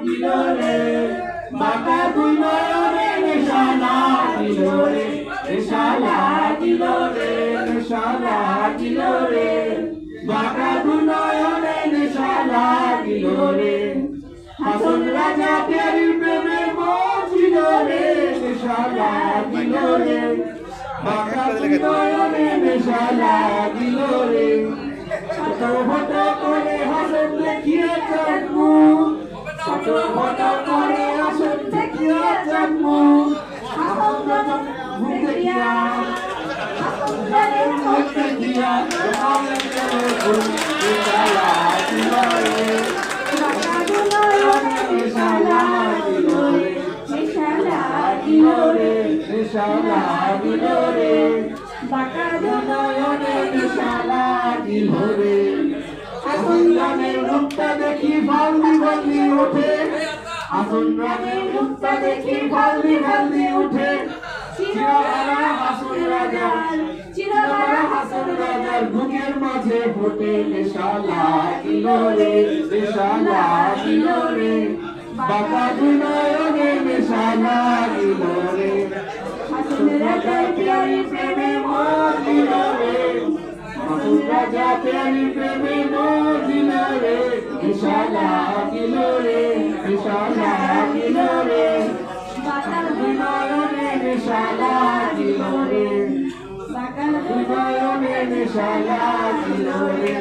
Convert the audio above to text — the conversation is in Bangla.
দিলরে বাঁকা দুই নয়নে নেশা লাগিলরে নেশা লাগিলরে নেশা লাগিলরে বাঁকা দুই নয়নে নেশা লাগিলরে হাসন রাজা প্যারির প্রেমে মজিলরে নেশা লাগিলরে বাঁকা দুই নয়নে নেশা লাগিলরে ছোট ছোট করে হাসন দেখিয়ে জন্ম ছোট ছোট করে হাসন দেখিয়ে জন্ম মুখে দিয়া মুখে দিয়া নেশা লাগিলরে বাঁকা দুই নয়নে নেশা লাগিলরে নেশা লাগিলরে নেশা লাগিলরে বাঁকা দুই নয়নে নেশা লাগিলরে আসন রামের রূপটা দেখি ভাল্লি ভাল্লি ওঠে আসন রামের রূপটা দেখি ভাল্লি ভাল্লি ওঠে চিরহারা হাসন রাজার চিরহারা হাসন রাজার বুকের মাঝে ফোটে নেশা লাগিলরে নেশা লাগিলরে বাঁকা দুই নয়নে নেশা লাগিলরে হাসন রাজার প্যারি প্রেমে মজিলরে হাসন রাজা প্যারি প্রেমে মজিলরে নেশা লাগিলরে নেশা লাগিলরে বাঁকা দুই নয়নে নেশা লাগিলরে বাঁকা দুই নয়নে নেশা লাগিলরে।